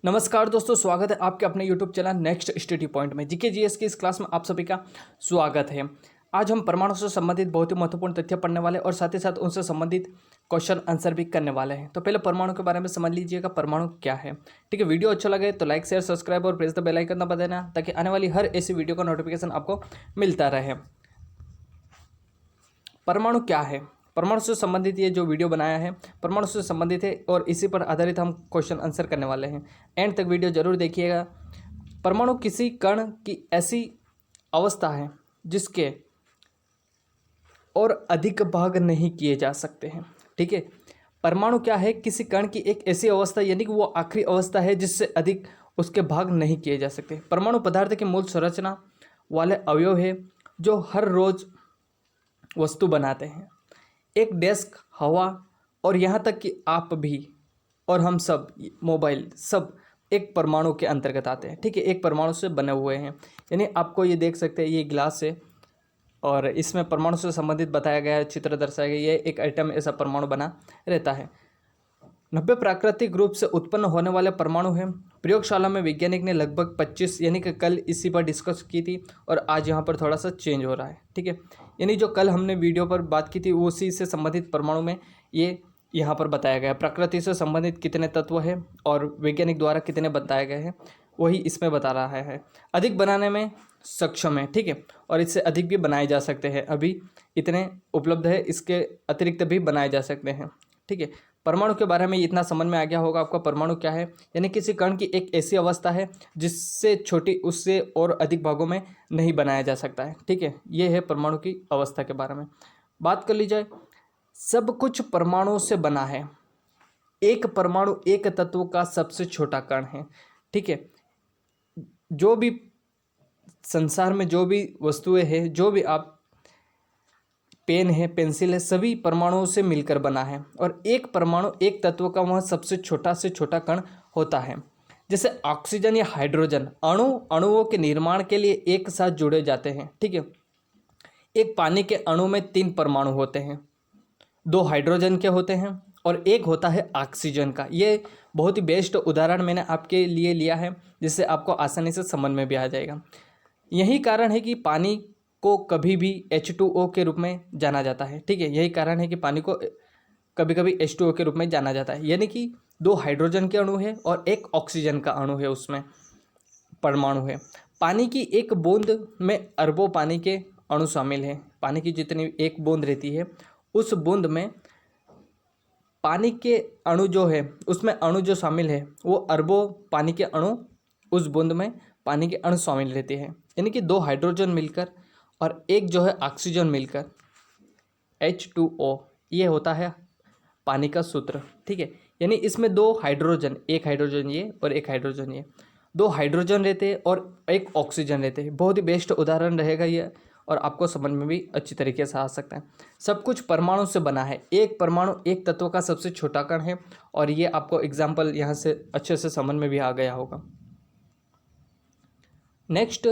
नमस्कार दोस्तों, स्वागत है आपके अपने YouTube channel next study point में। जीके जीएस की इस क्लास में आप सभी का स्वागत है। आज हम परमाणु से संबंधित बहुत ही महत्वपूर्ण तथ्य पढ़ने वाले और साथ ही साथ उनसे संबंधित क्वेश्चन आंसर भी करने वाले हैं। तो पहले परमाणु के बारे में समझ लीजिएगा, परमाणु क्या है। ठीक है, वीडियो अच्छा लगे तो लाइक शेयर सब्सक्राइब और प्रेस द बेल आइकन दबा देना ताकि आने वाली हर ऐसी वीडियो का नोटिफिकेशन आपको मिलता रहे। परमाणु क्या है, परमाणु से संबंधित ये जो वीडियो बनाया है परमाणु से संबंधित है और इसी पर आधारित हम क्वेश्चन आंसर करने वाले हैं। एंड तक वीडियो जरूर देखिएगा। परमाणु किसी कण की ऐसी अवस्था है जिसके और अधिक भाग नहीं किए जा सकते हैं। ठीक है, परमाणु क्या है, किसी कण की एक ऐसी अवस्था यानी कि वो आखिरी अवस्था है जिससे अधिक उसके भाग नहीं किए जा सकते। परमाणु पदार्थ की मूल संरचना वाले अवयव है जो हर रोज वस्तु बनाते हैं। एक डेस्क, हवा और यहाँ तक कि आप भी और हम सब, मोबाइल, सब एक परमाणु के अंतर्गत आते हैं। ठीक है, एक परमाणु से बने हुए हैं। यानी आपको ये देख सकते हैं, ये ग्लास है और इसमें परमाणु से संबंधित बताया गया है, चित्र दर्शाया गया है। ये एक एटम ऐसा परमाणु बना रहता है। 90 प्राकृतिक रूप से उत्पन्न होने वाले परमाणु हैं। प्रयोगशाला में वैज्ञानिक ने लगभग 25 यानी कि कल इसी पर डिस्कस की थी और आज यहाँ पर थोड़ा सा चेंज हो रहा है। ठीक है, यानी जो कल हमने वीडियो पर बात की थी उसी से संबंधित परमाणु में ये यहाँ पर बताया गया है। प्रकृति से संबंधित कितने तत्व हैं और वैज्ञानिक द्वारा कितने बताए गए हैं वही इसमें बता रहा है। अधिक बनाने में सक्षम है। ठीक है, और इससे अधिक भी बनाए जा सकते हैं। अभी इतने उपलब्ध है, इसके अतिरिक्त भी बनाए जा सकते हैं। ठीक है, परमाणु के बारे में इतना समझ में आ गया होगा आपका। परमाणु क्या है, यानी किसी कण की एक ऐसी अवस्था है जिससे छोटी उससे और अधिक भागों में नहीं बनाया जा सकता है। ठीक है, ये है परमाणु की अवस्था के बारे में। बात कर ली जाए, सब कुछ परमाणु से बना है। एक परमाणु एक तत्व का सबसे छोटा कण है। ठीक है, जो भी संसार में जो भी वस्तुएं हैं, जो भी आप पेन है, पेंसिल है, सभी परमाणुओं से मिलकर बना है। और एक परमाणु एक तत्व का वह सबसे छोटा से छोटा कण होता है। जैसे ऑक्सीजन या हाइड्रोजन अणुओं के निर्माण के लिए एक साथ जुड़े जाते हैं। ठीक है, एक पानी के अणु में 3 परमाणु होते हैं, 2 हाइड्रोजन के होते हैं और एक होता है ऑक्सीजन का। ये बहुत ही बेस्ट उदाहरण मैंने आपके लिए लिया है जिससे आपको आसानी से समझ में भी आ जाएगा। यही कारण है कि पानी को कभी भी H2O के रूप में जाना जाता है। ठीक है, यही कारण है कि पानी को कभी कभी H2O के रूप में जाना जाता है। यानी कि 2 हाइड्रोजन के अणु है और एक ऑक्सीजन का अणु है, उसमें परमाणु है। पानी की एक बूंद में अरबों पानी के अणु शामिल हैं। पानी की जितनी एक बूंद रहती है उस बूंद में पानी के अणु जो है, उसमें अणु जो शामिल है वो अरबों पानी के अणु उस बूंद में पानी के अणु शामिल रहते हैं। यानी कि 2 हाइड्रोजन मिलकर और एक जो है ऑक्सीजन मिलकर H2O, ये होता है पानी का सूत्र। ठीक है, यानी इसमें 2 हाइड्रोजन, एक हाइड्रोजन ये और एक हाइड्रोजन ये, 2 हाइड्रोजन रहते हैं और एक ऑक्सीजन रहते हैं। बहुत ही बेस्ट उदाहरण रहेगा ये और आपको समझ में भी अच्छी तरीके से आ सकता है। सब कुछ परमाणु से बना है। एक परमाणु एक तत्व का सबसे छोटा कण है और ये आपको एग्जाम्पल यहाँ से अच्छे से समझ में भी आ गया होगा। नेक्स्ट,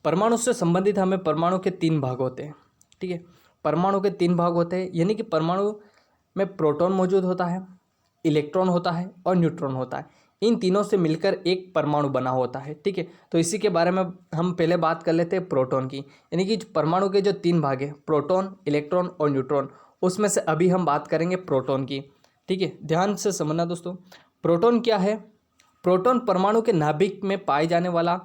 परमाणु से संबंधित हमें परमाणु के 3 भाग होते हैं। ठीक है, परमाणु के 3 भाग होते हैं, यानी कि परमाणु में प्रोटॉन मौजूद होता है, इलेक्ट्रॉन होता है और न्यूट्रॉन होता है। इन तीनों से मिलकर एक परमाणु बना होता है। ठीक है, तो इसी के बारे में हम पहले बात कर लेते हैं प्रोटॉन की। यानी कि परमाणु के जो 3 भाग हैं, प्रोटॉन, इलेक्ट्रॉन और न्यूट्रॉन, उसमें से अभी हम बात करेंगे प्रोटॉन की। ठीक है, ध्यान से समझना दोस्तों। प्रोटॉन क्या है, प्रोटॉन परमाणु के नाभिक में पाए जाने वाला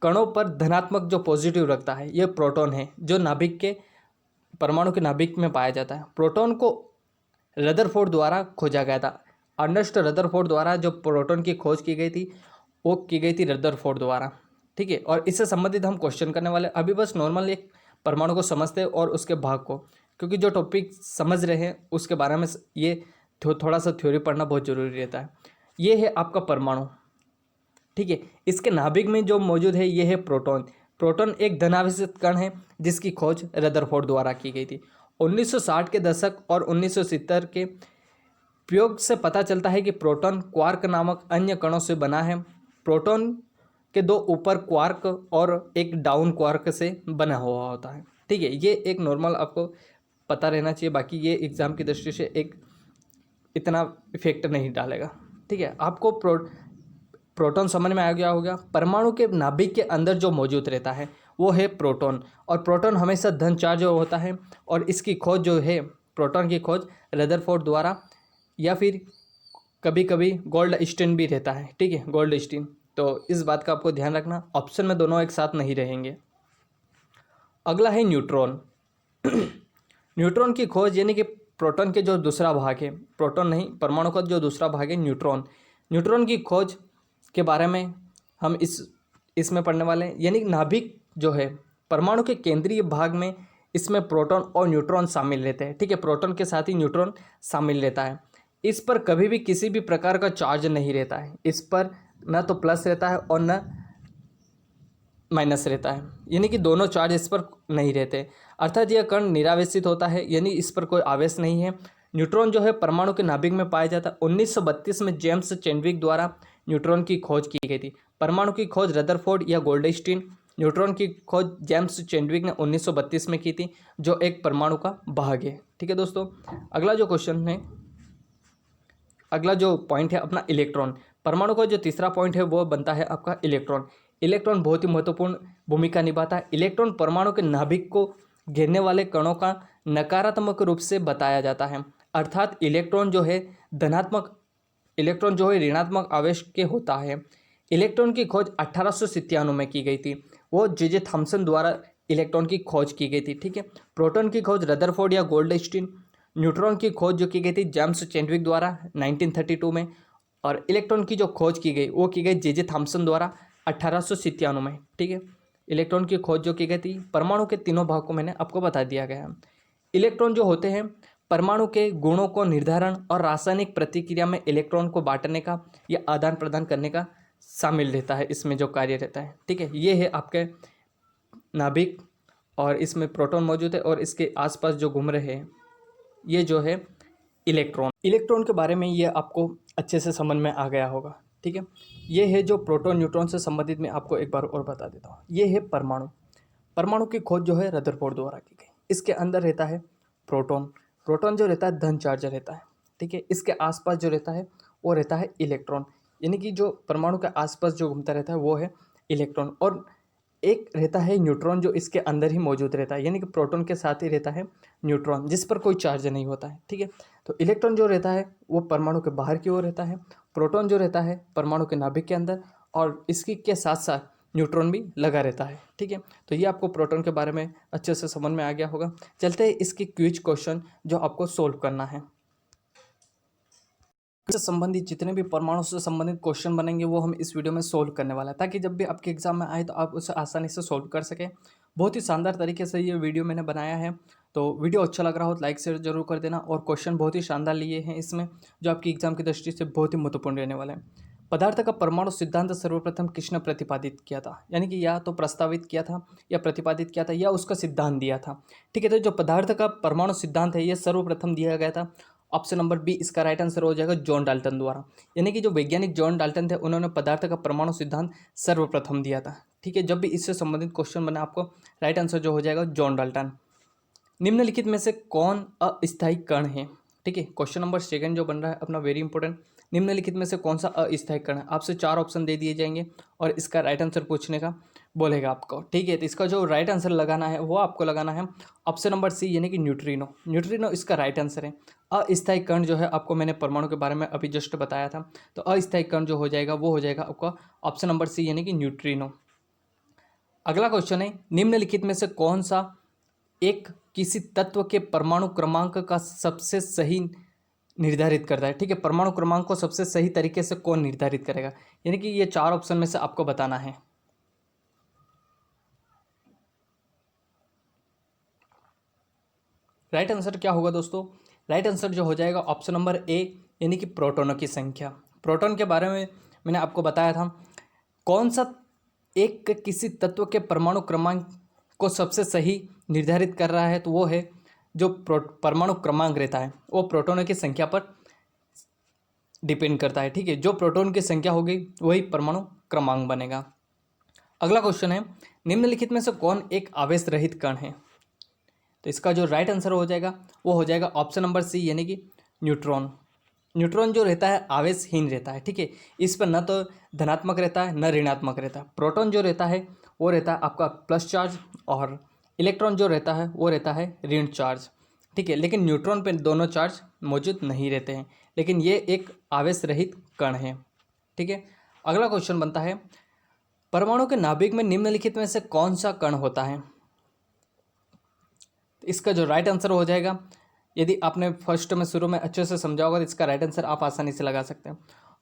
कणों पर धनात्मक जो पॉजिटिव रखता है, यह प्रोटॉन है जो नाभिक के परमाणु के नाभिक में पाया जाता है। प्रोटॉन को रदरफोर्ड द्वारा खोजा गया था। अर्नेस्ट रदरफोर्ड द्वारा जो प्रोटॉन की खोज की गई थी वो की गई थी रदरफोर्ड द्वारा। ठीक है, और इससे संबंधित हम क्वेश्चन करने वाले। अभी बस नॉर्मल एक परमाणु को समझते हैं और उसके भाग को, क्योंकि जो टॉपिक समझ रहे हैं उसके बारे में ये थोड़ा सा थ्योरी पढ़ना बहुत जरूरी रहता है। ये है आपका परमाणु। ठीक है, इसके नाभिक में जो मौजूद है ये है प्रोटॉन। प्रोटॉन एक धनावेशित कण है जिसकी खोज रदरफोर्ड द्वारा की गई थी। 1960 के दशक और 1970 के प्रयोग से पता चलता है कि प्रोटॉन क्वार्क नामक अन्य कणों से बना है। प्रोटॉन के 2 ऊपर क्वार्क और एक डाउन क्वार्क से बना हुआ होता है। ठीक है, ये एक नॉर्मल आपको पता रहना चाहिए, बाकी ये एग्जाम की दृष्टि से एक इतना इफेक्ट नहीं डालेगा। ठीक है, आपको प्रोटॉन समझ में आ गया होगा। परमाणु के नाभिक के अंदर जो मौजूद रहता है वो है प्रोटॉन, और प्रोटॉन हमेशा धन चार्ज होता है, और इसकी खोज जो है, प्रोटॉन की खोज रदरफोर्ड द्वारा, या फिर कभी कभी गोल्डस्टीन भी रहता है, ठीक है, गोल्डस्टीन। तो इस बात का आपको ध्यान रखना, ऑप्शन में दोनों एक साथ नहीं रहेंगे। अगला है न्यूट्रॉन। न्यूट्रॉन की खोज, यानी कि प्रोटॉन के जो दूसरा भाग है, प्रोटॉन नहीं, परमाणु का जो दूसरा भाग है न्यूट्रॉन, न्यूट्रॉन की खोज के बारे में हम इसमें पढ़ने वाले हैं। यानी नाभिक जो है, परमाणु के केंद्रीय भाग में, इसमें प्रोटॉन और न्यूट्रॉन शामिल रहते हैं, ठीक है, प्रोटॉन के साथ ही न्यूट्रॉन शामिल रहता है। इस पर कभी भी किसी भी प्रकार का चार्ज नहीं रहता है, इस पर न तो प्लस रहता है और न माइनस रहता है, यानी कि दोनों चार्ज इस पर नहीं रहते, अर्थात यह कण निरावेशित होता है, यानी इस पर कोई आवेश नहीं है। न्यूट्रॉन जो है परमाणु के नाभिक में पाया जाता है। 1932 में जेम्स चैडविक द्वारा न्यूट्रॉन की खोज की गई थी। परमाणु की खोज रदरफोर्ड या गोल्डस्टीन, न्यूट्रॉन की खोज जेम्स चैडविक ने 1932 में की थी, जो एक परमाणु का भाग है, ठीक है दोस्तों। अगला जो क्वेश्चन है, अगला जो पॉइंट है अपना इलेक्ट्रॉन। परमाणु का जो तीसरा पॉइंट है वो बनता है आपका इलेक्ट्रॉन। इलेक्ट्रॉन बहुत ही महत्वपूर्ण भूमिका निभाता है। इलेक्ट्रॉन परमाणु के नाभिक को घेरने वाले कणों का नकारात्मक रूप से बताया जाता है, अर्थात इलेक्ट्रॉन जो है धनात्मक, इलेक्ट्रॉन जो है ऋणात्मक आवेश के होता है। इलेक्ट्रॉन की खोज 1897 में की गई थी, वो जे थॉमसन द्वारा इलेक्ट्रॉन की खोज की गई थी, ठीक है। प्रोटॉन की खोज रदरफोर्ड या गोल्डस्टीन, न्यूट्रॉन की खोज जो की गई थी जेम्स चैडविक द्वारा 1932 में, और इलेक्ट्रॉन की जो खोज की गई वो की गई जे थॉमसन द्वारा 1897 में, ठीक है। इलेक्ट्रॉन की खोज जो की गई थी, परमाणु के तीनों भाग को मैंने आपको बता दिया गया है। इलेक्ट्रॉन जो होते हैं परमाणु के गुणों को निर्धारण और रासायनिक प्रतिक्रिया में इलेक्ट्रॉन को बांटने का या आदान प्रदान करने का शामिल रहता है, इसमें जो कार्य रहता है, ठीक है। ये है आपके नाभिक, और इसमें प्रोटॉन मौजूद है, और इसके आसपास जो घूम रहे हैं ये जो है इलेक्ट्रॉन। इलेक्ट्रॉन के बारे में ये आपको अच्छे से समझ में आ गया होगा, ठीक है। ये है जो प्रोटॉन न्यूट्रॉन से संबंधित, मैं आपको एक बार और बता देता हूँ। ये है परमाणु। परमाणु की खोज जो है रदरफोर्ड द्वारा की गई। इसके अंदर रहता है प्रोटॉन। प्रोटॉन जो रहता है धन चार्ज रहता है, ठीक है। इसके आसपास जो रहता है वो रहता है इलेक्ट्रॉन, यानी कि जो परमाणु के आसपास जो घूमता रहता है वो है इलेक्ट्रॉन। और एक रहता है न्यूट्रॉन जो इसके अंदर ही मौजूद रहता है, यानी कि प्रोटॉन के साथ ही रहता है न्यूट्रॉन, जिस पर कोई चार्ज नहीं होता है, ठीक है। तो इलेक्ट्रॉन जो रहता है वो परमाणु के बाहर की ओर रहता है, प्रोटॉन जो रहता है परमाणु के नाभिक के अंदर, और इसकी के साथ साथ न्यूट्रॉन भी लगा रहता है, ठीक है। तो ये आपको प्रोटॉन के बारे में अच्छे से समझ में आ गया होगा। चलते हैं इसकी क्विज क्वेश्चन जो आपको सोल्व करना है। से संबंधित जितने भी परमाणु से संबंधित क्वेश्चन बनेंगे वो हम इस वीडियो में सोल्व करने वाला है, ताकि जब भी आपके एग्जाम में आए तो आप उसे आसानी से सोल्व कर सकें। बहुत ही शानदार तरीके से ये वीडियो मैंने बनाया है, तो वीडियो अच्छा लग रहा हो तो लाइक शेयर जरूर कर देना। और क्वेश्चन बहुत ही शानदार लिए हैं इसमें, जो आपकी एग्जाम की दृष्टि से बहुत ही महत्वपूर्ण रहने वाले हैं। पदार्थ का परमाणु सिद्धांत सर्वप्रथम किसने प्रतिपादित किया था, यानी कि या तो प्रस्तावित किया था, या प्रतिपादित किया था, या उसका सिद्धांत दिया था, ठीक है। तो जो पदार्थ का परमाणु सिद्धांत है ये सर्वप्रथम दिया गया था, ऑप्शन नंबर बी इसका राइट आंसर हो जाएगा, जॉन डाल्टन द्वारा। यानी कि जो वैज्ञानिक जॉन डाल्टन थे उन्होंने पदार्थ का परमाणु सिद्धांत सर्वप्रथम दिया था, ठीक है। जब भी इससे संबंधित क्वेश्चन बने आपको राइट आंसर जो हो जाएगा जॉन डाल्टन। निम्नलिखित में से कौन अस्थायी कण है, ठीक है। क्वेश्चन नंबर सेकंड जो बन रहा है अपना वेरी इंपॉर्टेंट, निम्नलिखित में से कौन सा अस्थायी कण है। आपसे 4 ऑप्शन दे दिए जाएंगे और इसका राइट आंसर पूछने का बोलेगा आपको, ठीक है। तो इसका जो राइट आंसर लगाना है वो आपको लगाना है ऑप्शन नंबर सी, यानी कि न्यूट्रिनो। न्यूट्रिनो इसका राइट आंसर है। अस्थायी कण जो है आपको मैंने परमाणु के बारे में अभी जस्ट बताया था, तो अस्थायी कण जो हो जाएगा वो हो जाएगा आपका ऑप्शन नंबर सी, यानी कि न्यूट्रिनो। अगला क्वेश्चन है, निम्नलिखित में से कौन सा एक किसी तत्व के परमाणु क्रमांक का सबसे सही निर्धारित करता है, ठीक है। परमाणु क्रमांक को सबसे सही तरीके से कौन निर्धारित करेगा, यानी कि ये 4 ऑप्शन में से आपको बताना है। राइट आंसर क्या होगा दोस्तों, राइट आंसर जो हो जाएगा ऑप्शन नंबर ए, यानी कि प्रोटॉनों की संख्या। प्रोटॉन के बारे में मैंने आपको बताया था, कौन सा एक किसी तत्व के परमाणु क्रमांक को सबसे सही निर्धारित कर रहा है, तो वो है जो परमाणु क्रमांक रहता है वो प्रोटॉनों की संख्या पर डिपेंड करता है, ठीक है। जो प्रोटॉन की संख्या होगी वही परमाणु क्रमांक बनेगा। अगला क्वेश्चन है, निम्नलिखित में से कौन एक आवेश रहित कण है, तो इसका जो राइट आंसर हो जाएगा वो हो जाएगा ऑप्शन नंबर सी, यानी कि न्यूट्रॉन। न्यूट्रॉन जो रहता है आवेशहीन रहता है, ठीक है। इस पर न तो धनात्मक रहता है न ऋणात्मक रहता है। प्रोटॉन जो रहता है वो रहता है आपका प्लस चार्ज, और इलेक्ट्रॉन जो रहता है वो रहता है ऋण चार्ज, ठीक है। लेकिन न्यूट्रॉन पे दोनों चार्ज मौजूद नहीं रहते हैं, लेकिन ये एक आवेश रहित कण है, ठीक है। अगला क्वेश्चन बनता है, परमाणु के नाभिक में निम्नलिखित में से कौन सा कण होता है? इसका जो राइट आंसर हो जाएगा, यदि आपने फर्स्ट में शुरू में अच्छे से समझा होगा तो इसका राइट आंसर आप आसानी से लगा सकते हैं।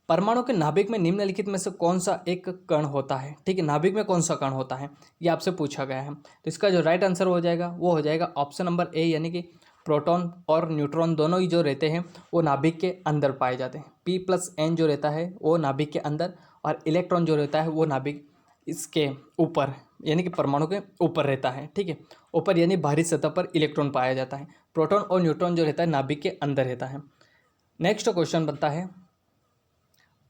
परमाणु के नाभिक में निम्नलिखित में से कौन सा एक कण होता है, ठीक है। नाभिक में कौन सा कण होता है ये आपसे पूछा गया है, तो इसका जो राइट आंसर हो जाएगा वो हो जाएगा ऑप्शन नंबर ए, यानी कि प्रोटॉन और न्यूट्रॉन दोनों ही जो रहते हैं वो नाभिक के अंदर पाए जाते हैं। P+N जो रहता है वो नाभिक के अंदर, और इलेक्ट्रॉन जो रहता है वो नाभिक इसके ऊपर यानी कि परमाणु के ऊपर रहता है, ठीक है। ऊपर यानी बाहरी सतह पर इलेक्ट्रॉन पाया जाता है। प्रोटॉन और न्यूट्रॉन जो रहता है नाभिक के अंदर रहता है। नेक्स्ट क्वेश्चन बनता है,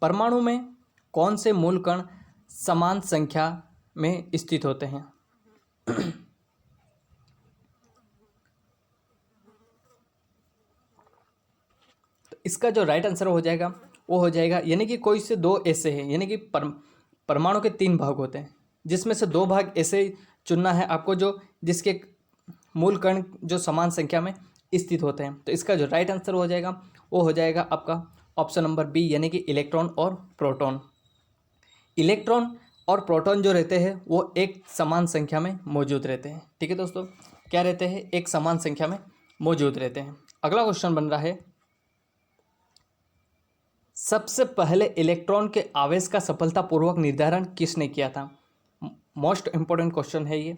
परमाणु में कौन से मूल कण समान संख्या में स्थित होते हैं? तो इसका जो राइट आंसर हो जाएगा वो हो जाएगा, यानी कि कोई से दो ऐसे हैं, यानी कि परमाणु के 3 भाग होते हैं, जिसमें से 2 भाग ऐसे चुनना है आपको जो जिसके मूल कण जो समान संख्या में स्थित होते हैं। तो इसका जो राइट आंसर हो जाएगा वो हो जाएगा आपका ऑप्शन नंबर बी, यानी कि इलेक्ट्रॉन और प्रोटॉन। इलेक्ट्रॉन और प्रोटॉन जो रहते हैं वो एक समान संख्या में मौजूद रहते हैं, ठीक है दोस्तों। क्या रहते हैं? एक समान संख्या में मौजूद रहते हैं। अगला क्वेश्चन बन रहा है, सबसे पहले इलेक्ट्रॉन के आवेश का सफलतापूर्वक निर्धारण किसने किया था? मोस्ट इंपॉर्टेंट क्वेश्चन है ये।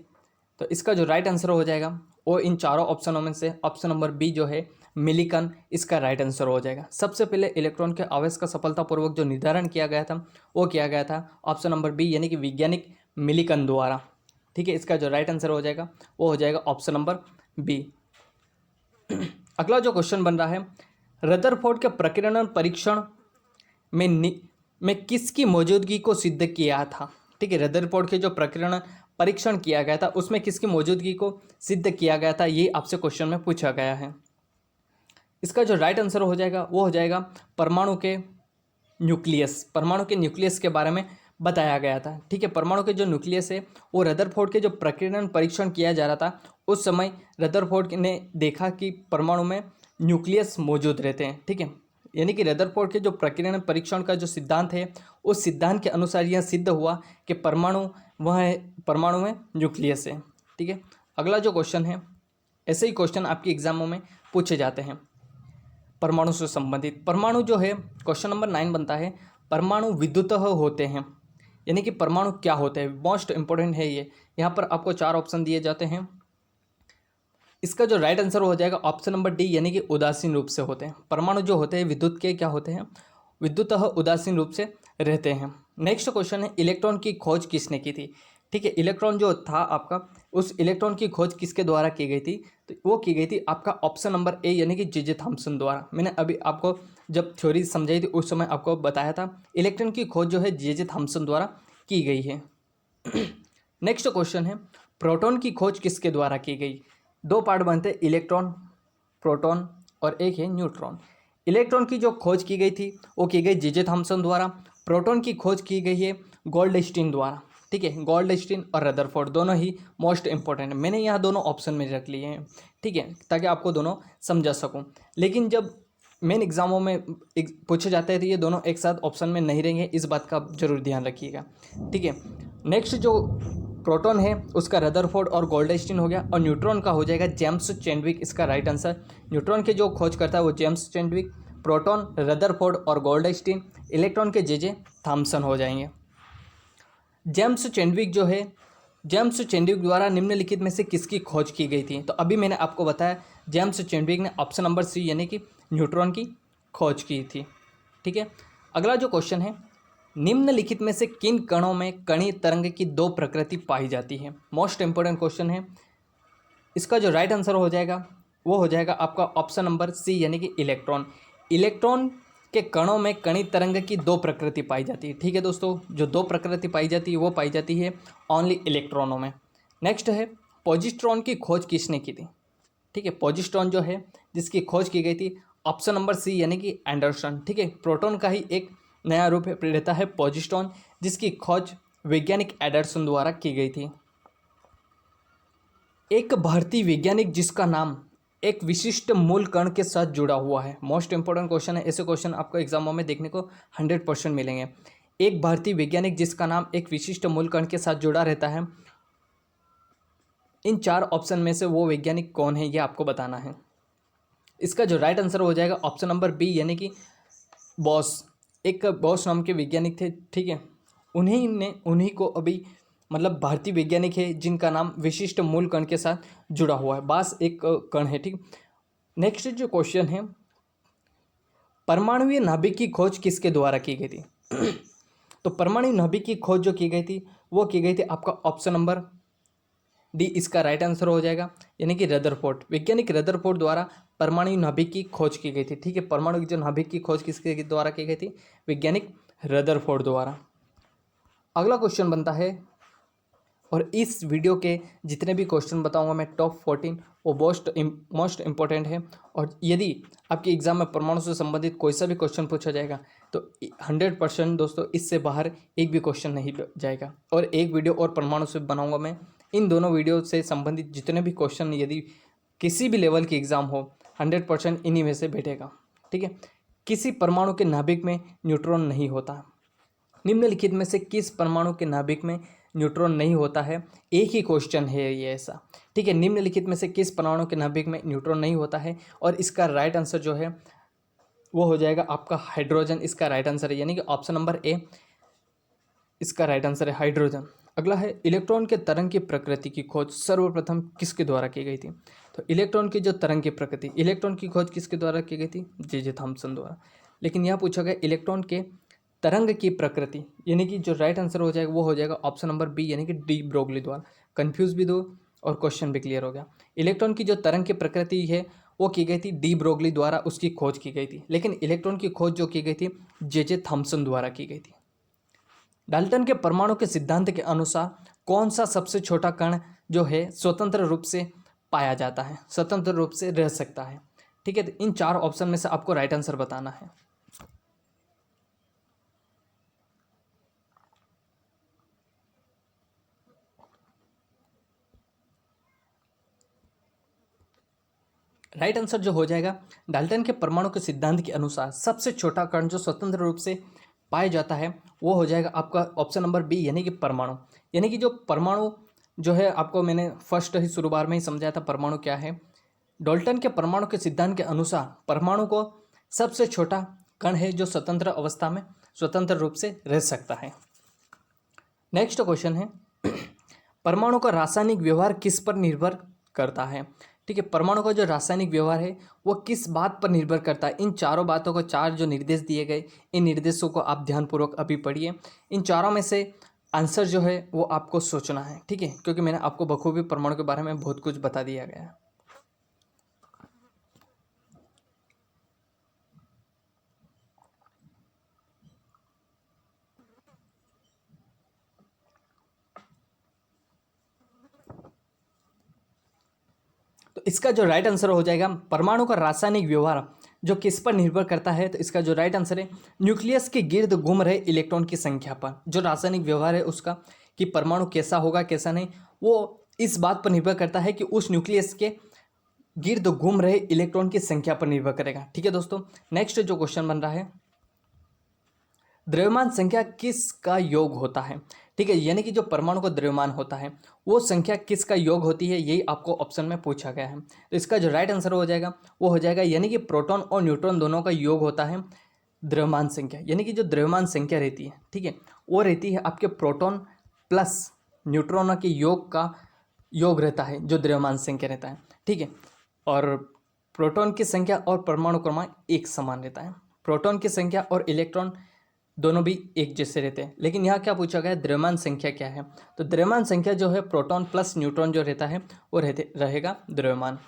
तो इसका जो राइट आंसर हो जाएगा वो इन चारों ऑप्शनों में से ऑप्शन नंबर बी जो है मिलिकन, इसका राइट आंसर हो जाएगा। सबसे पहले इलेक्ट्रॉन के आवेश का सफलतापूर्वक जो निर्धारण किया गया था वो किया गया था ऑप्शन नंबर बी, यानी कि वैज्ञानिक मिलिकन द्वारा, ठीक है। इसका जो राइट आंसर हो जाएगा वो हो जाएगा ऑप्शन नंबर बी। अगला जो क्वेश्चन बन रहा है, रदरफोर्ड के प्रकीर्णन परीक्षण में किसकी मौजूदगी को सिद्ध किया था? ठीक है, रदरफोर्ड के जो प्रकीर्णन परीक्षण किया गया था उसमें किसकी मौजूदगी को सिद्ध किया गया था, ये आपसे क्वेश्चन में पूछा गया है। इसका जो राइट आंसर हो जाएगा वो हो जाएगा परमाणु के न्यूक्लियस। परमाणु के न्यूक्लियस के बारे में बताया गया था, ठीक है। परमाणु के जो न्यूक्लियस है वो रदरफोर्ड के जो प्रकीर्णन परीक्षण किया जा रहा था उस समय रदरफोर्ड ने देखा कि परमाणु में न्यूक्लियस मौजूद रहते हैं, ठीक है। यानी कि रदरफोर्ड के जो प्रकीर्णन परीक्षण का जो सिद्धांत है उस सिद्धांत के अनुसार यह सिद्ध हुआ कि परमाणु में न्यूक्लियस है, ठीक है। अगला जो क्वेश्चन है, ऐसे ही क्वेश्चन आपके एग्जामों में पूछे जाते हैं परमाणु से संबंधित। परमाणु जो है क्वेश्चन नंबर 9 बनता है, परमाणु विद्युतः होते हैं, यानी कि परमाणु क्या होते हैं, मोस्ट इंपॉर्टेंट है ये। यहाँ पर आपको 4 ऑप्शन दिए जाते हैं। इसका जो राइट आंसर हो जाएगा ऑप्शन नंबर डी, यानी कि उदासीन रूप से होते हैं। परमाणु जो होते हैं विद्युत के क्या होते हैं, विद्युतः उदासीन रूप से रहते हैं। नेक्स्ट क्वेश्चन है, इलेक्ट्रॉन की खोज किसने की थी? ठीक है, इलेक्ट्रॉन जो था आपका, उस इलेक्ट्रॉन की खोज किसके द्वारा की गई थी? तो वो की गई थी आपका ऑप्शन नंबर ए, यानी कि जे थॉम्सन द्वारा। मैंने अभी आपको जब थ्योरी समझाई थी उस समय आपको बताया था इलेक्ट्रॉन की खोज जो है जे थॉम्सन द्वारा की गई है। नेक्स्ट क्वेश्चन है, प्रोटॉन की खोज किसके द्वारा की गई? 2 पार्ट बनते हैं, इलेक्ट्रॉन, प्रोटॉन और एक है न्यूट्रॉन। इलेक्ट्रॉन की जो खोज की गई थी वो की गई जे थॉम्सन द्वारा। प्रोटॉन की खोज की गई है गोल्डस्टीन द्वारा, ठीक है। गोल्डस्टीन और रदरफोर्ड दोनों ही मोस्ट इंपॉर्टेंट है। मैंने यहाँ दोनों ऑप्शन में रख लिए हैं, ठीक है, ताकि आपको दोनों समझा सकूँ। लेकिन जब मेन एग्जामों में पूछे जाते हैं तो ये दोनों एक साथ ऑप्शन में नहीं रहेंगे, इस बात का जरूर ध्यान रखिएगा, ठीक है। नेक्स्ट जो प्रोटॉन है उसका रदरफोर्ड और गोल्डस्टीन हो गया, और न्यूट्रॉन का हो जाएगा जेम्स चैडविक, इसका राइट आंसर। न्यूट्रॉन के जो खोज करता है वो जेम्स चैडविक, प्रोटॉन रदरफोर्ड और गोल्डस्टीन, इलेक्ट्रॉन के जे थॉम्सन हो जाएंगे। जेम्स चैडविक जो है, जेम्स चैडविक द्वारा निम्नलिखित में से किसकी खोज की गई थी? तो अभी मैंने आपको बताया जेम्स चैडविक ने ऑप्शन नंबर सी, यानी कि न्यूट्रॉन की खोज की थी, ठीक है। अगला जो क्वेश्चन है, निम्नलिखित में से किन कणों में कणीय तरंग की 2 प्रकृति पाई जाती है? मोस्ट इंपोर्टेंट क्वेश्चन है। इसका जो राइट आंसर हो जाएगा वो हो जाएगा आपका ऑप्शन नंबर सी, यानी कि इलेक्ट्रॉन। इलेक्ट्रॉन के कणों में कणीय तरंग की 2 प्रकृति पाई जाती है, ठीक है दोस्तों। जो 2 प्रकृति पाई जाती है वो पाई जाती है ओनली इलेक्ट्रॉनों में। नेक्स्ट है, पॉजिट्रॉन की खोज किसने की थी? ठीक है, पॉजिट्रॉन जो है जिसकी खोज की गई थी ऑप्शन नंबर सी यानी कि एंडरसन। ठीक है, प्रोटॉन का ही एक नया रूप रहता है पॉजिट्रॉन, जिसकी खोज वैज्ञानिक एंडरसन द्वारा की गई थी। एक भारतीय वैज्ञानिक जिसका नाम एक विशिष्ट मूल कण के साथ जुड़ा हुआ है। मोस्ट इंपॉर्टेंट क्वेश्चन है, ऐसे क्वेश्चन आपको एग्जामों में देखने को 100% मिलेंगे। एक भारतीय वैज्ञानिक जिसका नाम एक विशिष्ट मूल कण के साथ जुड़ा रहता है, इन 4 ऑप्शन में से वो वैज्ञानिक कौन है ये आपको बताना है। इसका जो राइट आंसर हो जाएगा ऑप्शन नंबर बी यानी कि बॉस। एक बॉस नाम के वैज्ञानिक थे, ठीक है, उन्हीं को अभी मतलब भारतीय वैज्ञानिक है जिनका नाम विशिष्ट मूल कण के साथ जुड़ा हुआ है। बास एक कण है, ठीक। नेक्स्ट जो क्वेश्चन है, परमाणुवीय नाभिक की खोज किसके द्वारा की गई थी? तो परमाणु नाभिक की खोज जो की गई थी वो की गई थी आपका ऑप्शन नंबर डी इसका राइट आंसर हो जाएगा, यानी कि रदरफोर्ड। वैज्ञानिक रदरफोर्ड द्वारा परमाणु नाभिक की खोज की गई थी। ठीक है, परमाणु की जो नाभिक की खोज किसके द्वारा की गई थी? वैज्ञानिक रदरफोर्ड द्वारा। अगला क्वेश्चन बनता है, और इस वीडियो के जितने भी क्वेश्चन बताऊंगा मैं टॉप 14 वो मोस्ट इंपॉर्टेंट है। और यदि आपके एग्जाम में परमाणु से संबंधित कोई सा भी क्वेश्चन पूछा जाएगा तो 100% दोस्तों इससे बाहर एक भी क्वेश्चन नहीं जाएगा। और एक वीडियो और परमाणु से बनाऊंगा मैं, इन दोनों वीडियो से संबंधित जितने भी क्वेश्चन यदि किसी भी लेवल की एग्ज़ाम हो 100% इन्हीं में से बैठेगा। ठीक है, किसी परमाणु के नाभिक में न्यूट्रॉन नहीं होता। निम्नलिखित में से किस परमाणु के नाभिक में न्यूट्रॉन नहीं होता है? एक ही क्वेश्चन है ये ऐसा। ठीक है, निम्नलिखित में से किस परमाणु के नाभिक में न्यूट्रॉन नहीं होता है? और इसका राइट आंसर जो है वो हो जाएगा आपका हाइड्रोजन। इसका राइट आंसर है, यानी कि ऑप्शन नंबर ए इसका राइट आंसर है हाइड्रोजन। अगला है, इलेक्ट्रॉन के तरंग की प्रकृति की खोज सर्वप्रथम किसके द्वारा की गई थी? तो इलेक्ट्रॉन की जो तरंग की प्रकृति, इलेक्ट्रॉन की खोज किसके द्वारा की गई थी? जे थॉम्सन द्वारा। लेकिन यहाँ पूछा गया इलेक्ट्रॉन के तरंग की प्रकृति, यानी कि जो राइट आंसर हो जाएगा वो हो जाएगा ऑप्शन नंबर बी यानी कि डी ब्रोगली द्वारा। कंफ्यूज भी दो और क्वेश्चन भी क्लियर हो गया। इलेक्ट्रॉन की जो तरंग की प्रकृति है वो की गई थी डी ब्रोगली द्वारा, उसकी खोज की गई थी। लेकिन इलेक्ट्रॉन की खोज जो की गई थी जे थॉम्सन द्वारा की गई थी। डाल्टन के परमाणु के सिद्धांत के अनुसार कौन सा सबसे छोटा कण जो है स्वतंत्र रूप से पाया जाता है, स्वतंत्र रूप से रह सकता है? ठीक है, तो इन 4 ऑप्शन में से आपको राइट आंसर बताना है। राइट आंसर जो हो जाएगा, डाल्टन के परमाणु के सिद्धांत के अनुसार सबसे छोटा कण जो स्वतंत्र रूप से पाया जाता है वो हो जाएगा आपका ऑप्शन नंबर बी यानी कि परमाणु। यानी कि जो परमाणु जो है, आपको मैंने फर्स्ट ही शुरुआत में ही समझाया था परमाणु क्या है। डाल्टन के परमाणु के सिद्धांत के अनुसार परमाणु को सबसे छोटा कण है जो स्वतंत्र अवस्था में स्वतंत्र रूप से रह सकता है। नेक्स्ट क्वेश्चन है, परमाणु का रासायनिक व्यवहार किस पर निर्भर करता है? ठीक है, परमाणु का जो रासायनिक व्यवहार है वो किस बात पर निर्भर करता है? इन चारों बातों को 4 जो निर्देश दिए गए, इन निर्देशों को आप ध्यानपूर्वक अभी पढ़िए। इन चारों में से आंसर जो है वो आपको सोचना है। ठीक है, क्योंकि मैंने आपको बखूबी परमाणु के बारे में बहुत कुछ बता दिया गया है। तो इसका जो राइट आंसर हो जाएगा, परमाणु का रासायनिक व्यवहार जो किस पर निर्भर करता है? तो इसका जो राइट आंसर है, न्यूक्लियस के गिर्द घूम रहे इलेक्ट्रॉन की संख्या पर। जो रासायनिक व्यवहार है उसका कि परमाणु कैसा होगा कैसा नहीं, वो इस बात पर निर्भर करता है कि उस न्यूक्लियस के गिर्द घूम रहे इलेक्ट्रॉन की संख्या पर निर्भर करेगा। ठीक है दोस्तों, नेक्स्ट जो क्वेश्चन बन रहा है, द्रव्यमान संख्या किसका योग होता है? ठीक है, यानी कि जो परमाणु का द्रव्यमान होता है वो संख्या किसका योग होती है, यही आपको ऑप्शन में पूछा गया है। तो इसका जो राइट आंसर हो जाएगा वो हो जाएगा, यानी कि प्रोटॉन और न्यूट्रॉन दोनों का योग होता है द्रव्यमान संख्या। यानी कि जो द्रव्यमान संख्या रहती है, ठीक है, वो रहती है आपके प्रोटॉन प्लस न्यूट्रॉन के योग का योग रहता है जो द्रव्यमान संख्या रहता है। ठीक है, और प्रोटॉन की संख्या और परमाणु क्रमांक एक समान रहता है। प्रोटॉन की संख्या और इलेक्ट्रॉन दोनों भी एक जैसे रहते हैं। लेकिन यहाँ क्या पूछा गया, द्रव्यमान संख्या क्या है? तो द्रव्यमान संख्या जो है प्रोटॉन प्लस न्यूट्रॉन जो रहता है वो रहेगा द्रव्यमान।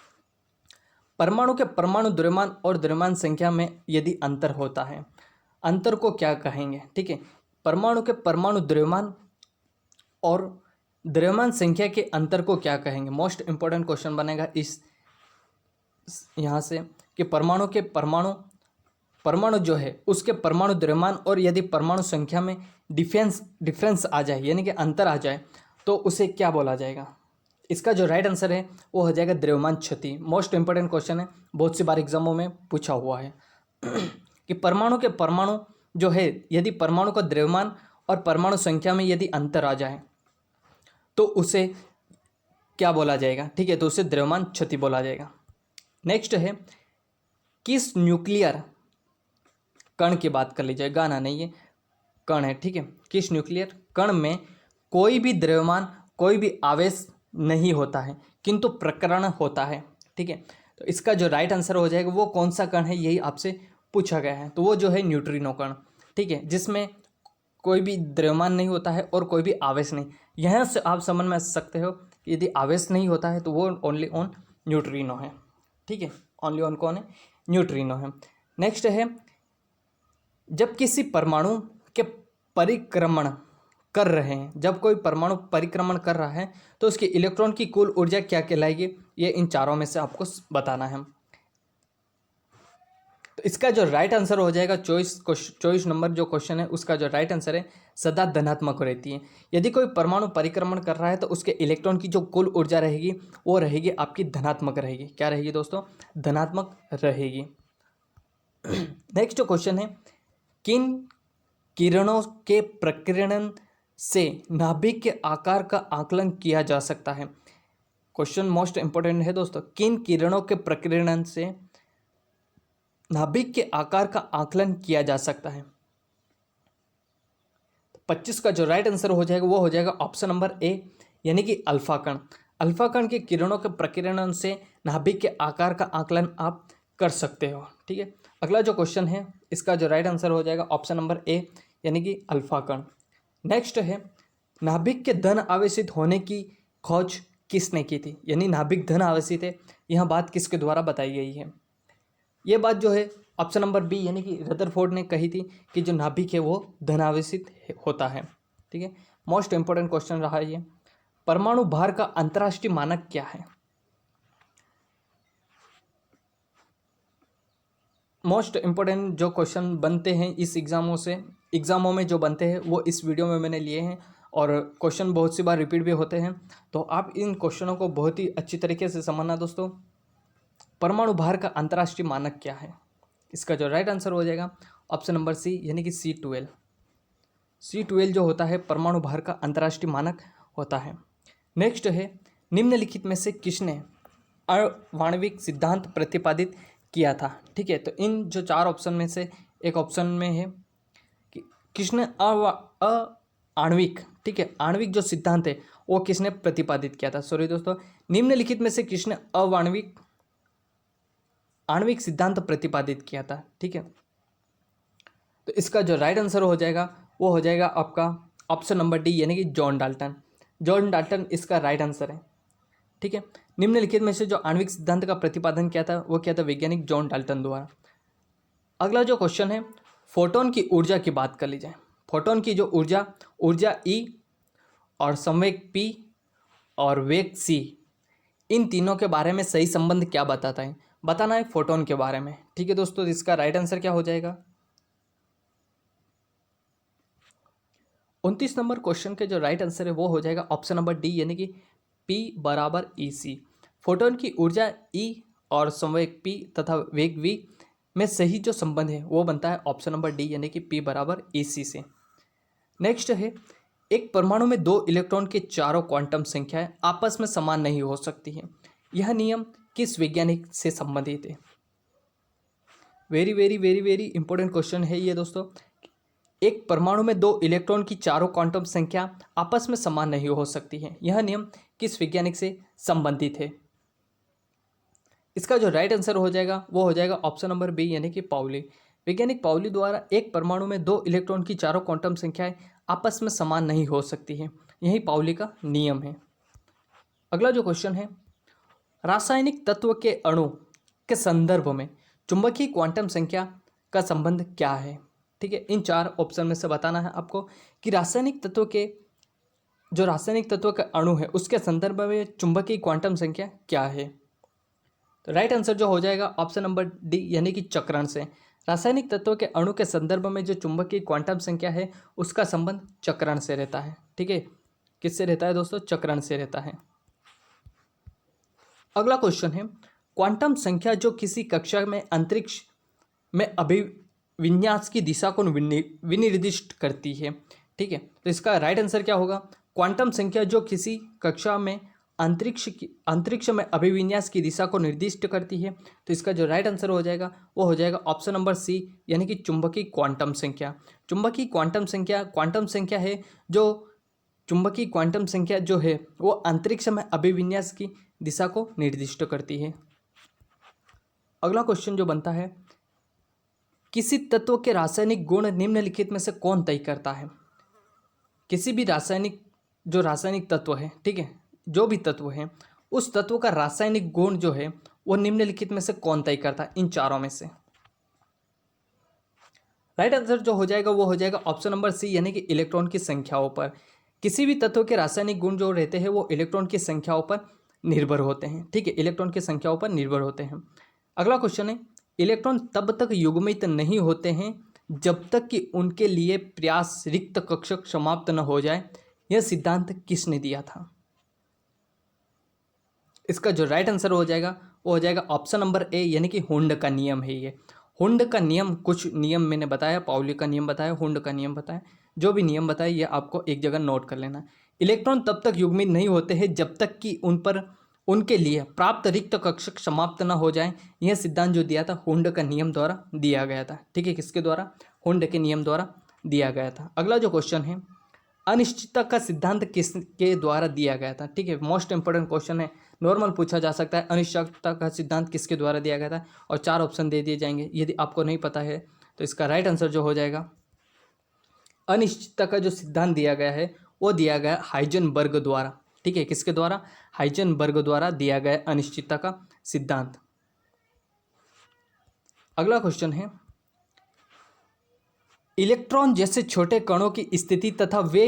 परमाणु के परमाणु द्रव्यमान और द्रव्यमान संख्या में यदि अंतर होता है, अंतर को क्या कहेंगे? ठीक है, परमाणु के परमाणु द्रव्यमान और द्रव्यमान संख्या के अंतर को क्या कहेंगे? मोस्ट इंपॉर्टेंट क्वेश्चन बनेगा इस यहाँ से, कि परमाणु जो है उसके परमाणु द्रव्यमान और यदि परमाणु संख्या में डिफरेंस आ जाए यानी कि अंतर आ जाए तो उसे क्या बोला जाएगा। इसका जो राइट आंसर है वो हो जाएगा द्रव्यमान क्षति। मोस्ट इंपॉर्टेंट क्वेश्चन है, बहुत सी बार एग्जामों में पूछा हुआ है कि परमाणु जो है यदि परमाणु का द्रव्यमान और परमाणु संख्या में यदि अंतर आ जाए तो उसे क्या बोला जाएगा। ठीक है, तो उसे द्रव्यमान क्षति बोला जाएगा। नेक्स्ट है किस न्यूक्लियर कण की बात कर लीजिए, गाना नहीं है कण है। ठीक है, किस न्यूक्लियर कण में कोई भी द्रव्यमान कोई भी आवेश नहीं होता है किंतु प्रकरण होता है। ठीक है, तो इसका जो राइट आंसर हो जाएगा वो कौन सा कण है, यही आपसे पूछा गया है। तो वो जो है न्यूट्रिनो कण। ठीक है, जिसमें कोई भी द्रव्यमान नहीं होता है और कोई भी आवेश नहीं। यहाँ से आप समझ में सकते हो कि यदि आवेश नहीं होता है तो वो ओनली ऑन न्यूट्रिनो है। ठीक है, ओनली ऑन कौन है, न्यूट्रिनो है। नेक्स्ट है जब किसी परमाणु के परिक्रमण कर रहे हैं, जब कोई परमाणु परिक्रमण कर रहा है तो उसके इलेक्ट्रॉन की कुल ऊर्जा क्या कहलाएगी, ये इन चारों में से आपको बताना है। तो इसका जो राइट आंसर हो जाएगा 24 नंबर जो क्वेश्चन है उसका जो राइट आंसर है सदा धनात्मक रहती है। यदि कोई परमाणु परिक्रमण कर रहा है तो उसके इलेक्ट्रॉन की जो कुल ऊर्जा रहेगी वो रहेगी आपकी धनात्मक रहेगी। क्या रहेगी दोस्तों, धनात्मक रहेगी। नेक्स्ट क्वेश्चन है किन किरणों के प्रकीर्णन से नाभिक के आकार का आकलन किया जा सकता है। क्वेश्चन मोस्ट इंपोर्टेंट है दोस्तों, किन किरणों के प्रकीर्णन से नाभिक के आकार का आकलन किया जा सकता है। 25 का जो राइट आंसर हो जाएगा वो हो जाएगा ऑप्शन नंबर ए यानी कि अल्फा कण। अल्फा कण के किरणों के प्रकीर्णन से नाभिक के आकार का आकलन आप कर सकते हो। ठीक है, अगला जो क्वेश्चन है इसका जो राइट आंसर हो जाएगा ऑप्शन नंबर ए यानी कि अल्फा कण। नेक्स्ट है नाभिक के धन आवेशित होने की खोज किसने की थी, यानी नाभिक धन आवेशित है, यह बात किसके द्वारा बताई गई है। ये बात जो है ऑप्शन नंबर बी यानी कि रदरफोर्ड ने कही थी कि जो नाभिक है वो धन आवेशित होता है। ठीक है, मोस्ट इंपोर्टेंट क्वेश्चन रहा है ये। परमाणु भार का अंतर्राष्ट्रीय मानक क्या है। मोस्ट इंपोर्टेंट जो क्वेश्चन बनते हैं इस एग्ज़ामों में जो बनते हैं वो इस वीडियो में मैंने लिए हैं और क्वेश्चन बहुत सी बार रिपीट भी होते हैं, तो आप इन क्वेश्चनों को बहुत ही अच्छी तरीके से समझना दोस्तों। परमाणु भार का अंतर्राष्ट्रीय मानक क्या है, इसका जो राइट आंसर हो जाएगा ऑप्शन नंबर सी यानी कि C12। C12 जो होता है परमाणु भार का अंतर्राष्ट्रीय मानक होता है। नेक्स्ट है निम्नलिखित में से किसने आणविक सिद्धांत प्रतिपादित किया था। ठीक है, तो इन जो चार ऑप्शन में से एक ऑप्शन में है कि किसने आणविक, ठीक है, आणविक जो सिद्धांत है वो किसने प्रतिपादित किया था। सॉरी दोस्तों, निम्नलिखित में से किसने आणविक सिद्धांत प्रतिपादित किया था। ठीक है, तो इसका जो राइट आंसर हो जाएगा वो हो जाएगा आपका ऑप्शन नंबर डी यानी कि जॉन डाल्टन। जॉन डाल्टन इसका राइट आंसर है। ठीक है, निम्नलिखित में से जो आणविक सिद्धांत का प्रतिपादन किया था वो किया था वैज्ञानिक जॉन डाल्टन द्वारा। अगला जो क्वेश्चन है फोटोन की ऊर्जा की बात कर ली जाए। फोटोन की जो ऊर्जा E और संवेग P और वेग C, इन तीनों के बारे में सही संबंध क्या बताता है, बताना है फोटोन के बारे में। ठीक है दोस्तों, इसका राइट आंसर क्या हो जाएगा। 29 नंबर क्वेश्चन के जो राइट आंसर है वो हो जाएगा ऑप्शन नंबर डी यानी कि P बराबर EC। फोटोन की ऊर्जा E और संवेग P तथा वेग V में सही जो संबंध है वो बनता है ऑप्शन नंबर डी यानी कि P बराबर EC से। नेक्स्ट है एक परमाणु में दो इलेक्ट्रॉन के चारों क्वांटम संख्याएं आपस में समान नहीं हो सकती हैं, यह नियम किस वैज्ञानिक से संबंधित है। Very very very very important question है ये दोस्तों। एक परमाणु में दो इलेक्ट्रॉन की चारों क्वांटम संख्या आपस में समान नहीं हो सकती है, यह नियम किस वैज्ञानिक से संबंधित है। इसका जो राइट आंसर हो जाएगा वो हो जाएगा ऑप्शन नंबर बी यानी कि पाउली। वैज्ञानिक पाउली द्वारा एक परमाणु में दो इलेक्ट्रॉन की चारों क्वांटम संख्याएं आपस में समान नहीं हो सकती है, यही पाउली का नियम है। अगला जो क्वेश्चन है रासायनिक तत्व के अणु के संदर्भ में चुंबकीय क्वांटम संख्या का संबंध क्या है। ठीक है, इन चार ऑप्शन में से बताना है आपको कि रासायनिक तत्व का अणु है उसके संदर्भ में चुंबकीय क्वांटम संख्या क्या है। तो राइट आंसर जो हो जाएगा ऑप्शन नंबर डी यानी कि चक्रण से। रासायनिक तत्वों के अणु के संदर्भ में जो चुंबकीय क्वांटम संख्या है उसका संबंध चक्रण से रहता है। ठीक है, किससे रहता है दोस्तों? चक्रण से रहता है। अगला क्वेश्चन है, क्वांटम संख्या जो किसी कक्षा में अंतरिक्ष में अभिविन्यास की दिशा को विनिर्दिष्ट करती है। ठीक है, तो इसका राइट आंसर क्या होगा? क्वांटम संख्या जो किसी कक्षा में अंतरिक्ष में अभिविन्यास की दिशा को निर्दिष्ट करती है। तो इसका जो राइट आंसर हो जाएगा वो हो जाएगा ऑप्शन नंबर सी यानी कि चुंबकीय क्वांटम संख्या। चुंबकीय क्वांटम संख्या है जो चुंबकीय क्वांटम संख्या जो है वो अंतरिक्ष में अभिविन्यास की दिशा को निर्दिष्ट करती है। अगला क्वेश्चन जो बनता है, किसी तत्व के रासायनिक गुण निम्नलिखित में से कौन तय करता है? किसी भी रासायनिक तत्व है, ठीक है, जो भी तत्व है उस तत्व का रासायनिक गुण जो है वो निम्नलिखित में से कौन तय करता है? इन चारों में से राइट आंसर जो हो जाएगा वो हो जाएगा ऑप्शन नंबर सी यानी कि इलेक्ट्रॉन की संख्याओं पर। किसी भी तत्व के रासायनिक गुण जो रहते हैं वो इलेक्ट्रॉन की संख्याओं पर निर्भर होते हैं। ठीक है, इलेक्ट्रॉन की संख्याओं पर निर्भर होते हैं। अगला क्वेश्चन है, इलेक्ट्रॉन तब तक युग्मित नहीं होते हैं जब तक कि उनके लिए प्रयास रिक्त कक्षक समाप्त न हो जाए। यह सिद्धांत किसने दिया था? इसका जो राइट आंसर हो जाएगा वो हो जाएगा ऑप्शन नंबर ए यानी कि हुंड का नियम है। ये हुंड का नियम, कुछ नियम मैंने बताया, पाउली का नियम बताया, हुंड का नियम बताया, जो भी नियम बताया ये आपको एक जगह नोट कर लेना। इलेक्ट्रॉन तब तक युग्मित नहीं होते हैं जब तक कि उनके लिए प्राप्त रिक्त कक्षक समाप्त न हो जाए। यह सिद्धांत जो दिया था हुंड का नियम द्वारा दिया गया था। ठीक है, किसके द्वारा? हुंड के नियम द्वारा दिया गया था। अगला जो क्वेश्चन है, अनिश्चितता का सिद्धांत किसके द्वारा दिया गया था? ठीक है, मोस्ट इंपोर्टेंट क्वेश्चन है, नॉर्मल पूछा जा सकता है। अनिश्चितता का सिद्धांत किसके द्वारा दिया गया था? और 4 ऑप्शन दे दिए जाएंगे। यदि आपको नहीं पता है तो इसका राइट आंसर जो हो जाएगा, अनिश्चितता का जो सिद्धांत दिया गया है वो दिया गया हाइजेनबर्ग द्वारा। ठीक है, किसके द्वारा? हाइजेनबर्ग द्वारा दिया गया अनिश्चितता का सिद्धांत। अगला क्वेश्चन है, इलेक्ट्रॉन जैसे छोटे कणों की स्थिति तथा वे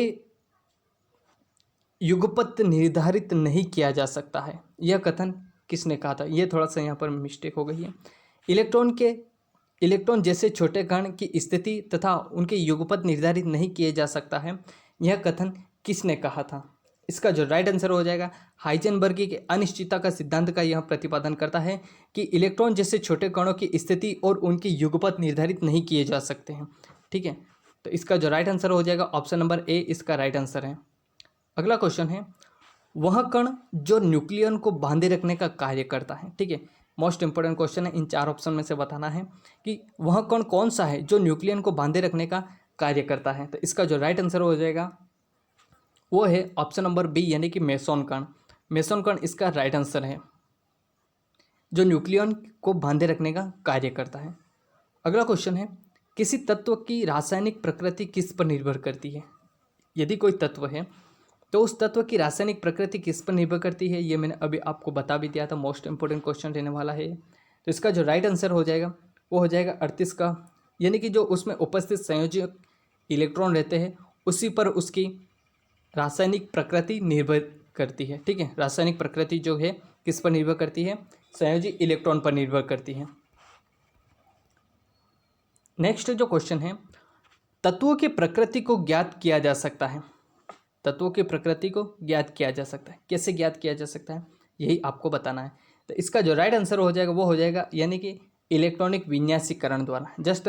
युगपत निर्धारित नहीं किया जा सकता है। यह कथन किसने कहा था? यह थोड़ा सा यहाँ पर मिस्टेक हो गई है। इलेक्ट्रॉन जैसे छोटे कण की स्थिति तथा उनके युगपत निर्धारित नहीं किए जा सकता है, यह कथन किसने कहा था? इसका जो राइट आंसर हो जाएगा, हाइजेनबर्ग के अनिश्चितता का सिद्धांत का यह प्रतिपादन करता है कि इलेक्ट्रॉन जैसे छोटे कणों की स्थिति और उनकी युगपत निर्धारित नहीं किए जा सकते हैं। ठीक है, तो इसका जो राइट आंसर हो जाएगा ऑप्शन नंबर ए इसका राइट आंसर है। अगला क्वेश्चन है, वह कण जो न्यूक्लियन को बांधे रखने का कार्य करता है। ठीक है, मोस्ट इंपोर्टेंट क्वेश्चन है, इन 4 ऑप्शन में से बताना है कि वह कण कौन सा है जो न्यूक्लियन को बांधे रखने का कार्य करता है। तो इसका जो राइट आंसर हो जाएगा वो है ऑप्शन नंबर बी यानी कि मेसोन कण। मेसोन कण इसका राइट आंसर है, जो न्यूक्लियन को बांधे रखने का कार्य करता है। अगला क्वेश्चन है, किसी तत्व की रासायनिक प्रकृति किस पर निर्भर करती है? यदि कोई तत्व है तो उस तत्व की रासायनिक प्रकृति किस पर निर्भर करती है? ये मैंने अभी आपको बता भी दिया था, मोस्ट इंपोर्टेंट क्वेश्चन रहने वाला है। तो इसका जो राइट आंसर हो जाएगा वो हो जाएगा 38 का, यानी कि जो उसमें उपस्थित संयोजक इलेक्ट्रॉन रहते हैं उसी पर उसकी रासायनिक प्रकृति निर्भर करती है। ठीक है, रासायनिक प्रकृति जो है किस पर निर्भर करती है? संयोजी इलेक्ट्रॉन पर निर्भर करती है। नेक्स्ट जो क्वेश्चन है, तत्वों की प्रकृति को ज्ञात किया जा सकता है। तत्वों की प्रकृति को ज्ञात किया जा सकता है, कैसे ज्ञात किया जा सकता है यही आपको बताना है। तो इसका जो राइट आंसर हो जाएगा वो हो जाएगा यानी कि इलेक्ट्रॉनिक विन्यासीकरण द्वारा। जस्ट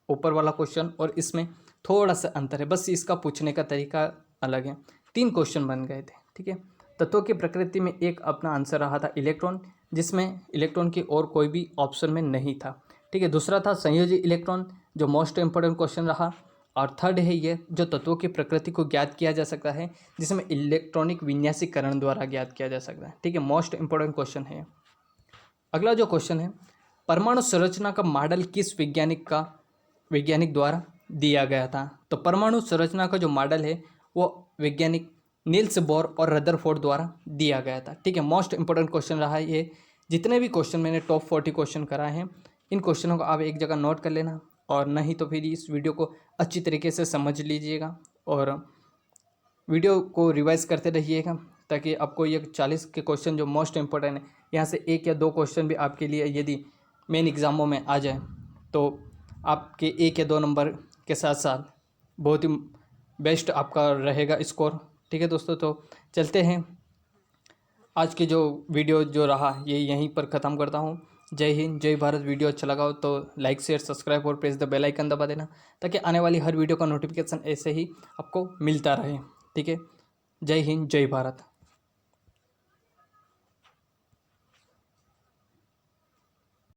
ऊपर वाला क्वेश्चन और इसमें थोड़ा सा अंतर है, बस इसका पूछने का तरीका अलग है। 3 क्वेश्चन बन गए थे। ठीक है, तत्वों की प्रकृति में एक अपना आंसर रहा था इलेक्ट्रॉन, जिसमें इलेक्ट्रॉन की और कोई भी ऑप्शन में नहीं था। ठीक है, दूसरा था संयोजी इलेक्ट्रॉन जो मोस्ट इंपोर्टेंट क्वेश्चन रहा, और थर्ड है ये जो तत्वों की प्रकृति को ज्ञात किया जा सकता है जिसमें इलेक्ट्रॉनिक विन्यासीकरण द्वारा ज्ञात किया जा सकता है। ठीक है, मोस्ट इंपोर्टेंट क्वेश्चन है। अगला जो क्वेश्चन है, परमाणु संरचना का मॉडल किस वैज्ञानिक द्वारा दिया गया था? तो परमाणु संरचना का जो मॉडल है वो वैज्ञानिक नील्स बोर और रदरफोर्ड द्वारा दिया गया था। ठीक है, मोस्ट इंपोर्टेंट क्वेश्चन रहा है ये। जितने भी क्वेश्चन मैंने टॉप 40 क्वेश्चन कराए हैं, इन क्वेश्चनों को आप एक जगह नोट कर लेना, और नहीं तो फिर इस वीडियो को अच्छी तरीके से समझ लीजिएगा और वीडियो को रिवाइज करते रहिएगा ताकि आपको ये 40 के क्वेश्चन जो मोस्ट इंपॉर्टेंट है यहाँ से 1 या 2 क्वेश्चन भी आपके लिए यदि मेन एग्ज़ामों में आ जाए तो आपके 1 या 2 नंबर के साथ साथ बहुत ही बेस्ट आपका रहेगा स्कोर। ठीक है दोस्तों, तो चलते हैं। आज की जो वीडियो जो रहा ये यहीं पर ख़त्म करता हूँ। जय हिंद, जय भारत। वीडियो अच्छा लगा हो तो लाइक शेयर सब्सक्राइब और प्रेस द बेल आइकन दबा देना, ताकि आने वाली हर वीडियो का नोटिफिकेशन ऐसे ही आपको मिलता रहे। ठीक है, जय हिंद, जय भारत।